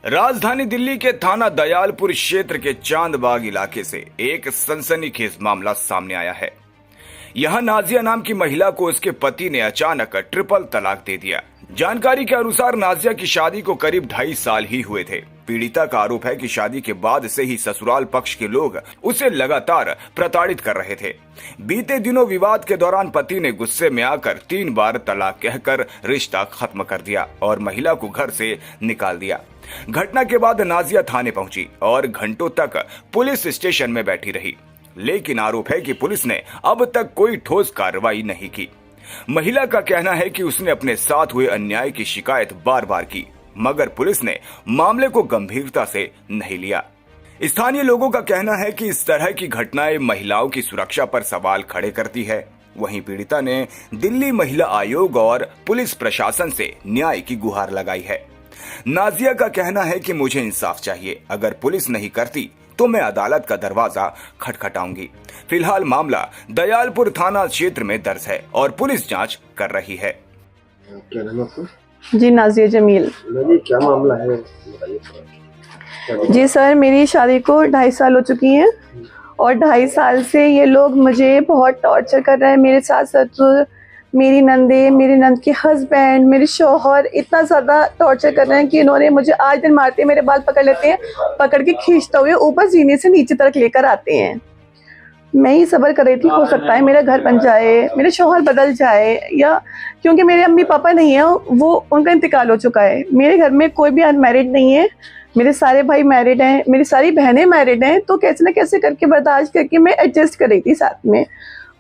राजधानी दिल्ली के थाना दयालपुर क्षेत्र के चांदबाग इलाके से एक सनसनीखेज मामला सामने आया है। यहां नाजिया नाम की महिला को उसके पति ने अचानक ट्रिपल तलाक दे दिया। जानकारी के अनुसार नाजिया की शादी को करीब 2.5 साल ही हुए थे। पीड़िता का आरोप है कि शादी के बाद से ही ससुराल पक्ष के लोग उसे लगातार प्रताड़ित कर रहे थे। बीते दिनों विवाद के दौरान पति ने गुस्से में आकर 3 बार तलाक कहकर रिश्ता खत्म कर दिया और महिला को घर से निकाल दिया। घटना के बाद नाजिया थाने पहुंची और घंटों तक पुलिस स्टेशन में बैठी रही, लेकिन आरोप है कि पुलिस ने अब तक कोई ठोस कार्रवाई नहीं की। महिला का कहना है कि उसने अपने साथ हुए अन्याय की शिकायत बार बार की, मगर पुलिस ने मामले को गंभीरता से नहीं लिया। स्थानीय लोगों का कहना है कि इस तरह की घटनाएं महिलाओं की सुरक्षा पर सवाल खड़े करती है। वहीं पीड़िता ने दिल्ली महिला आयोग और पुलिस प्रशासन से न्याय की गुहार लगाई है। नाजिया का कहना है कि मुझे इंसाफ चाहिए, अगर पुलिस नहीं करती तो मैं अदालत का दरवाजा खटखटाऊंगी। फिलहाल मामला दयालपुर थाना क्षेत्र में दर्ज है और पुलिस जांच कर रही है। क्या नाम है आपका? जी नाजिया जमील। क्या मामला है बताइए। जी सर, मेरी शादी को 2.5 साल हो चुकी हैं और 2.5 साल से ये लोग मुझे बहुत टॉर्चर कर रहे हैं। मेरे सास ससुर, मेरी नंदे, मेरे नंद के हस्बैंड, मेरे शौहर इतना ज़्यादा टॉर्चर कर रहे हैं कि इन्होंने मुझे आज दिन मारते हैं, मेरे बाल पकड़ लेते हैं, पकड़ के खींचते हुए ऊपर जीने से नीचे तक लेकर आते हैं। मैं ही सब्र कर रही थी, हो सकता है मेरा घर बन जाए, मेरे शौहर बदल जाए, या क्योंकि मेरे अम्मी पापा नहीं है, वो उनका इंतकाल हो चुका है। मेरे घर में कोई भी अनमैरिड नहीं है, मेरे सारे भाई मैरिड हैं, मेरी सारी बहनें मैरिड हैं। तो कैसे न कैसे करके बर्दाश्त करके मैं एडजस्ट कर रही थी साथ में।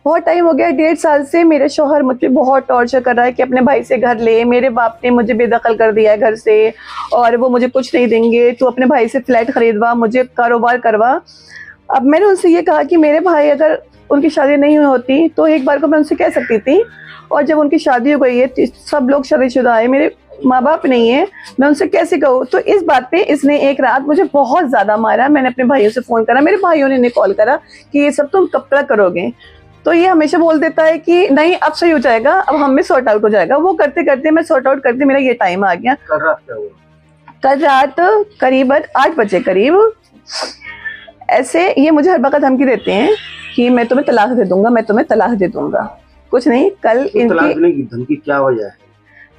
बहुत टाइम हो गया, 1.5 साल से मेरे शौहर मुझे बहुत टॉर्चर कर रहा है कि अपने भाई से घर ले। मेरे बाप ने मुझे बेदखल कर दिया है घर से और वो मुझे कुछ नहीं देंगे, तो अपने भाई से फ्लैट खरीदवा, मुझे कारोबार करवा। अब मैंने उनसे ये कहा कि मेरे भाई अगर उनकी शादी नहीं होती तो एक बार को मैं उनसे कह सकती थी, और जब उनकी शादी हो गई है, सब लोग शादीशुदा है, मेरे माँ बाप नहीं है, मैं उनसे कैसे कहूँ। तो इस बात पे इसने एक रात मुझे बहुत ज़्यादा मारा। मैंने अपने भाइयों से फ़ोन करा, मेरे भाइयों ने कॉल करा कि ये सब तुम कब तक करोगे। तो ये हमेशा बोल देता है कि नहीं अब सही हो जाएगा, अब हम में सॉर्ट आउट हो जाएगा। वो करते करते मैं सॉर्ट आउट करते मेरा ये टाइम आ गया। कल रात करीबन 8 बजे करीब ऐसे ये मुझे हर वक्त धमकी देते हैं कि मैं तुम्हें तलाक दे दूंगा, मैं तुम्हें तलाक दे दूंगा। कुछ नहीं, कल तो इनकी तलाक देने की धमकी क्या वजह है?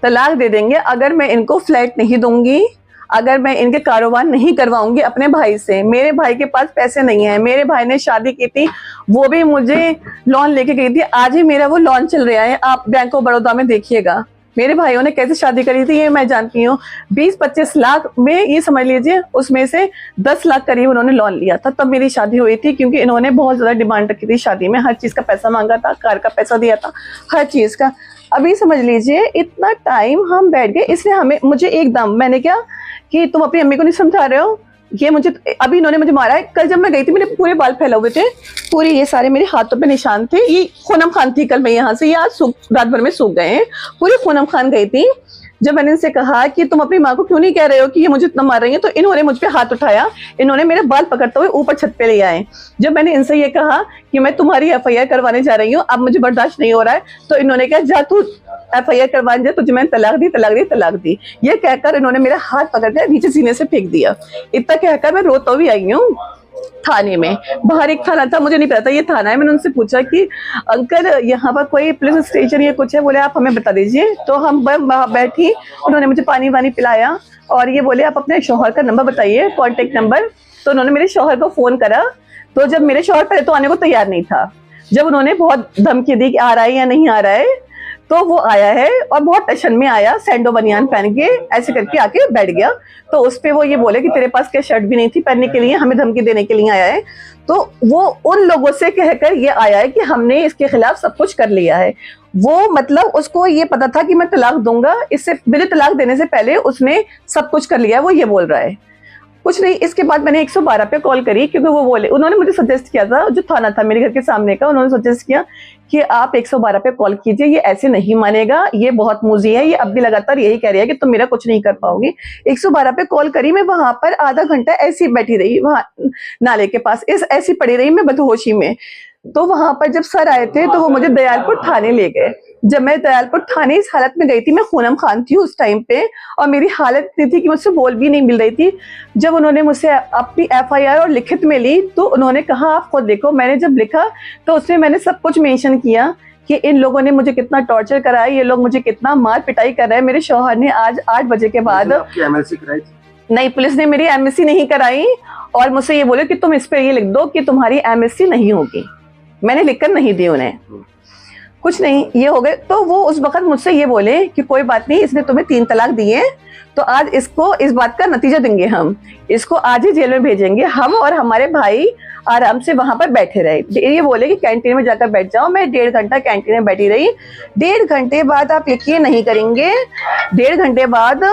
तलाक दे देंगे अगर मैं इनको फ्लैट नहीं दूंगी, अगर मैं इनके कारोबार नहीं करवाऊंगी अपने भाई से। मेरे भाई के पास पैसे नहीं है, मेरे भाई ने शादी की थी, वो भी मुझे लोन लेके गई थी। आज ही मेरा वो लोन चल रहा है, आप बैंक ऑफ बड़ौदा में देखिएगा मेरे भाइयों ने कैसे शादी करी थी, ये मैं जानती हूँ। 20-25 लाख में ये समझ लीजिए, उसमें से 10 लाख करीब उन्होंने लोन लिया था, तब मेरी शादी हुई थी। क्योंकि इन्होंने बहुत ज्यादा डिमांड रखी थी शादी में, हर चीज का पैसा मांगा था, कार का पैसा दिया था, हर चीज का। अभी समझ लीजिए इतना टाइम हम बैठ गए, इसने मुझे एकदम, मैंने क्या कि तुम अपनी अम्मी को नहीं समझा रहे हो, ये मुझे अभी इन्होंने मुझे मारा है। कल जब मैं गई थी मेरे पूरे बाल फैले हुए थे, पूरे ये सारे मेरे हाथों पे निशान थे, ये खूनम खान थी कल मैं यहाँ से, ये आज रात भर में सूख गए हैं, पूरी खूनम खान गई थी। जब मैंने इनसे कहा कि तुम अपनी माँ को क्यों नहीं कह रहे हो कि ये मुझे इतना मार रही है, तो इन्होंने मुझ पे हाथ उठाया, इन्होंने मेरे बाल पकड़ते हुए ऊपर छत पे ले आए। जब मैंने इनसे ये कहा कि मैं तुम्हारी FIR करवाने जा रही हूँ, अब मुझे बर्दाश्त नहीं हो रहा है, तो इन्होंने कहा जा तू FIR करवाने जा, तुझे मैंने तलाक दी तलाक दी तलाक दी। ये कहकर इन्होंने मेरा हाथ पकड़ कर नीचे सीने से फेंक दिया। इतना कहकर मैं रोता भी आई हूँ थाने में। बाहर एक थाना था, मुझे नहीं पता था ये थाना है। मैंने उनसे पूछा कि अंकल यहाँ पर कोई पुलिस स्टेशन या कुछ है? बोले आप हमें बता दीजिए। तो हम वहाँ बैठी, उन्होंने मुझे पानी वानी पिलाया और ये बोले आप अपने शौहर का नंबर बताइए, कॉन्टेक्ट नंबर। तो उन्होंने मेरे शौहर को फोन करा। तो जब मेरे शौहर पहले तो आने को तैयार नहीं था, जब उन्होंने बहुत धमकी दी कि आ रहा है या नहीं आ रहा है, तो वो आया है और बहुत टेंशन में आया, सैंडो बनियान पहन के ऐसे करके आके बैठ गया। तो उस पे वो ये बोले कि तेरे पास क्या शर्ट भी नहीं थी पहनने के लिए, हमें धमकी देने के लिए आया है। तो वो उन लोगों से कहकर ये आया है कि हमने इसके खिलाफ सब कुछ कर लिया है। वो मतलब उसको ये पता था कि मैं तलाक दूंगा, इससे मेरे तलाक देने से पहले उसने सब कुछ कर लिया है, वो ये बोल रहा है। कुछ नहीं, इसके बाद मैंने 112 पे कॉल करी, क्योंकि वो बोले, उन्होंने मुझे सजेस्ट किया था, जो थाना था मेरे घर के सामने का, उन्होंने सजेस्ट किया कि आप 112 पे कॉल कीजिए, ये ऐसे नहीं मानेगा, ये बहुत मूजी है, ये अब भी लगातार यही कह रही है कि तुम मेरा कुछ नहीं कर पाओगी। 112 पे कॉल करी, मैं वहां पर आधा घंटा ऐसी बैठी रही, वहां नाले के पास ऐसी पड़ी रही मैं बदहोशी में। तो वहां पर जब सर आए थे तो वो मुझे दयालपुर थाने ले गए। जब मैं दयालपुर थाने इस हालत में गई थी, मैं खूनम खान थी उस टाइम पे, और मेरी हालत इतनी थी कि मुझसे बोल भी नहीं मिल रही थी। जब उन्होंने मुझसे अपनी FIR और लिखित में ली तो उन्होंने कहा आप खुद देखो। मैंने जब लिखा तो उसमें मैंने सब कुछ मेंशन किया कि इन लोगों ने मुझे कितना टॉर्चर कराया, ये लोग मुझे कितना मार पिटाई कर रहे हैं। मेरे शौहर ने आज 8 बजे के बाद आपकी MLC कराई थी? नहीं, पुलिस ने मेरी MSc नहीं कराई और मुझसे ये बोले कि तुम इस पे ये लिख दो कि तुम्हारी MSc नहीं होगी। मैंने लिखकर नहीं दी उन्हें, कुछ नहीं, ये हो गए। तो वो उस वक्त मुझसे ये बोले कि कोई बात नहीं, इसने तुम्हें 3 तलाक दिए तो आज इसको इस बात का नतीजा देंगे, हम इसको आज ही जेल में भेजेंगे। हम और हमारे भाई आराम से वहां पर बैठे रहे। ये बोले कि कैंटीन में जाकर बैठ जाओ। मैं 1.5 घंटा कैंटीन में बैठी रही। 1.5 घंटे बाद आप यकीन नहीं करेंगे, 1.5 घंटे बाद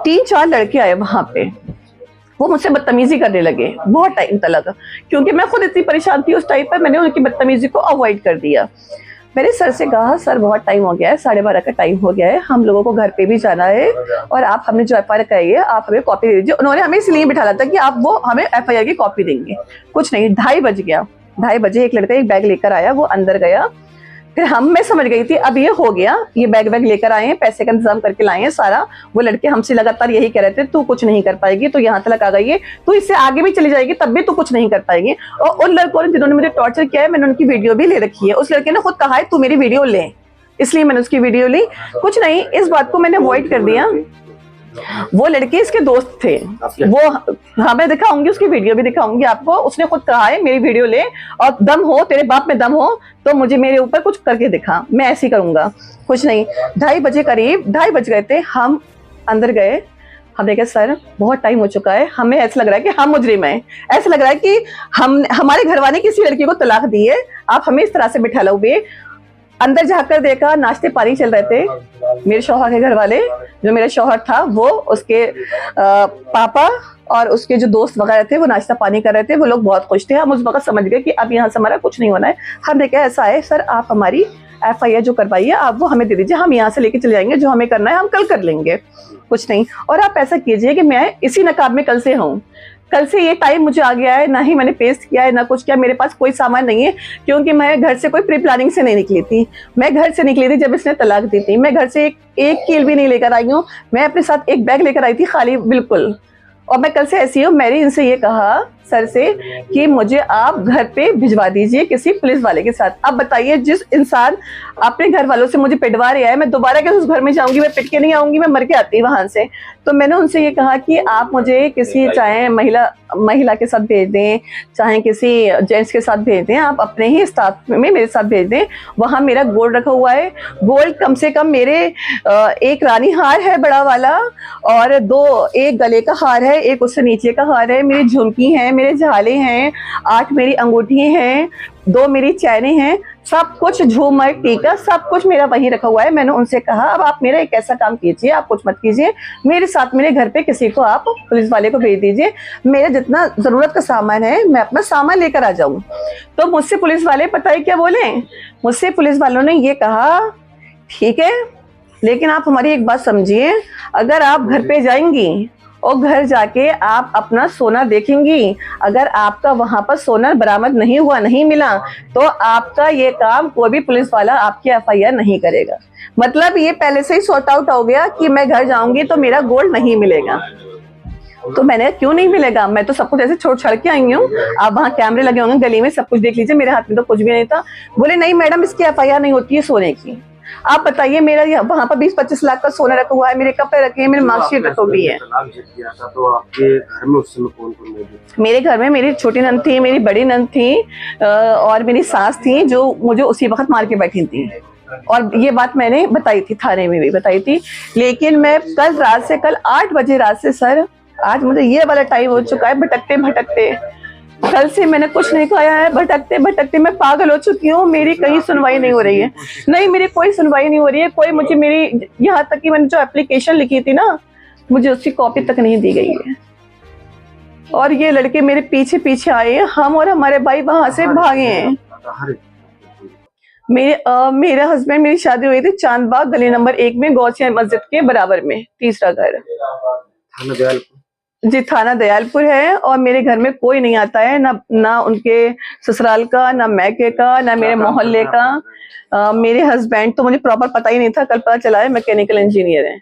3-4 लड़के आए वहां पे। वो मुझसे बदतमीजी करने लगे बहुत टाइम तक, क्योंकि मैं खुद इतनी परेशान थी उस टाइम पर। मैंने उनकी बदतमीजी को अवॉइड कर दिया। मैंने सर से कहा सर बहुत टाइम हो गया है, 12:30 का टाइम हो गया है, हम लोगों को घर पे भी जाना है और आप हमने जो FIR कराई है आप हमें कॉपी दे दीजिए। उन्होंने हमें इसलिए बिठाया था कि आप वो हमें FIR की कॉपी देंगे। कुछ नहीं, 2:30 बज गया। 2:30 बजे एक लड़का एक बैग लेकर आया, वो अंदर गया। फिर मैं समझ गई थी अब ये हो गया, ये बैग लेकर आए हैं, पैसे का इंतजाम करके लाए हैं सारा। वो लड़के हमसे लगातार यही कह रहे थे तू कुछ नहीं कर पाएगी, तू यहाँ तक आ गई है, तू इससे आगे भी चली जाएगी तब भी तू कुछ नहीं कर पाएगी। और उन लड़कों ने जिन्होंने मुझे टॉर्चर किया है, मैंने उनकी वीडियो भी ले रखी है। उस लड़के ने खुद कहा है तू मेरी वीडियो ले, इसलिए मैंने उसकी वीडियो ली। कुछ नहीं, इस बात को मैंने अवॉइड कर दिया। वो लड़के इसके दोस्त थे, वो हाँ मैं दिखाऊंगी, उसकी वीडियो भी दिखाऊंगी आपको। उसने खुद कहा है मेरी वीडियो ले और दम हो, तेरे बाप में दम हो तो मुझे मेरे ऊपर कुछ करके दिखा, मैं ऐसे ही करूंगा। कुछ नहीं, 2:30 बजे करीब 2:30 बज गए थे। हम अंदर गए, हमने कहा सर बहुत टाइम हो चुका है, हमें ऐसा लग रहा है कि हम मुजरिम हैं, ऐसा लग रहा है कि हमारे घर वाले किसी लड़की को तलाक दी है, आप हमें इस तरह से बिठा लोगे। अंदर जाकर देखा नाश्ते पानी चल रहे थे। मेरे शौहर के घर वाले, जो मेरा शौहर था वो, उसके पापा और उसके जो दोस्त वगैरह थे वो नाश्ता पानी कर रहे थे। वो लोग बहुत खुश थे। हम उस वक्त समझ गए कि अब यहाँ से हमारा कुछ नहीं होना है। हमने कहा ऐसा है सर, आप हमारी FIR जो करवाई है आप वो हमें दे दीजिए, हम यहाँ से लेके चले जाएंगे, जो हमें करना है हम कल कर लेंगे। कुछ नहीं, और आप ऐसा कीजिए कि मैं इसी नकाब में कल से हूँ। कल से ये टाइम मुझे आ गया है, ना ही मैंने पेस्ट किया है ना कुछ किया, मेरे पास कोई सामान नहीं है, क्योंकि मैं घर से कोई प्री प्लानिंग से नहीं निकली थी। मैं घर से निकली थी जब इसने तलाक दी थी। मैं घर से एक कील भी नहीं लेकर आई हूँ। मैं अपने साथ एक बैग लेकर आई थी खाली, बिल्कुल। और मैं कल से ऐसी हूँ। मैंने इनसे ये कहा सर से कि मुझे आप घर पे भिजवा दीजिए किसी पुलिस वाले के साथ। अब बताइए, जिस इंसान अपने घर वालों से मुझे पिटवा रहा है, मैं दोबारा कैसे उस घर में जाऊंगी? मैं पिट के नहीं आऊंगी, मैं मर के आती वहां से। तो मैंने उनसे ये कहा कि आप मुझे किसी, चाहे महिला के साथ भेज दें, चाहे किसी जेंट्स के साथ भेज दें, आप अपने ही स्टाफ में मेरे साथ भेज दें। वहां मेरा गोल्ड रखा हुआ है। गोल्ड कम से कम मेरे एक रानी हार है बड़ा वाला, और एक गले का हार है, एक उससे नीचे का हार है, मेरी झुमकी है, मेरे झाले हैं, 8 मेरी अंगूठी हैं, 2 मेरी चैने हैं, सब कुछ, झूमर टीका सब कुछ मेरा वहीं रखा हुआ है। मैंने उनसे कहा अब आप मेरा एक ऐसा काम कीजिए, आप कुछ मत कीजिए, मेरे साथ मेरे घर पे किसी को आप पुलिस वाले को भेज दीजिए, मेरा जितना जरूरत का सामान है मैं अपना सामान लेकर आ जाऊं। तो मुझसे पुलिस वाले पता है क्या बोले? मुझसे पुलिस वालों ने ये कहा ठीक है, लेकिन आप हमारी एक बात समझिए, अगर आप घर पे जाएंगी और घर जाके आप अपना सोना देखेंगी, अगर आपका वहां पर सोना बरामद नहीं हुआ, नहीं मिला, तो आपका ये काम कोई भी पुलिस वाला आपकी FIR नहीं करेगा। मतलब ये पहले से ही सॉर्ट आउट हो गया कि मैं घर जाऊंगी तो मेरा गोल्ड नहीं मिलेगा। तो मैंने क्यों नहीं मिलेगा, मैं तो सब कुछ ऐसे छोड़ छड़ के आई हूँ। आप वहाँ कैमरे लगे होंगे गली में, सब कुछ देख लीजिए, मेरे हाथ में तो कुछ भी नहीं था। बोले नहीं मैडम, इसकी FIR नहीं होती है सोने की। आप बताइए, मेरा वहाँ पर 20-25 लाख का सोना रखा हुआ है, मेरे कपड़े रखे हैं, मेरे मार्कशीट रखी हुई है। तो आपके घर में उस समय कौन-कौन मौजूद था? मेरे घर में मेरी छोटी नंद थी, मेरी बड़ी नंद थी और मेरी सास थी, जो मुझे उसी वक्त मार के बैठी थी। और ये बात मैंने बताई थी, थाने में भी बताई थी। लेकिन मैं कल रात से, कल 8 बजे रात से सर, आज मुझे ये वाला टाइम हो चुका है, भटकते भटकते, कल से मैंने कुछ नहीं खाया है, भटकते भटकते मैं पागल हो चुकी हूँ। मेरी कहीं सुनवाई नहीं हो रही है, नहीं मेरी कोई सुनवाई नहीं हो रही है। कोई मुझे, मेरी यहाँ तक कि मैंने जो एप्लीकेशन लिखी थी ना, मुझे उसकी कॉपी तक नहीं दी गई है। और ये लड़के मेरे पीछे पीछे आए हैं, हम और हमारे भाई वहां से भागे हैं। मेरे हस्बैंड, मेरी शादी हुई थी चांदबाग गली नंबर 1 में, गौसिया मस्जिद के बराबर में, तीसरा घर। थाना दयालपुर? जी थाना दयालपुर है और मेरे घर में कोई नहीं आता है, ना उनके ससुराल का, ना मैके का, ना मेरे मोहल्ले का। मेरे हस्बैंड तो मुझे प्रॉपर पता ही नहीं था, कल पता चला है मैकेनिकल इंजीनियर है।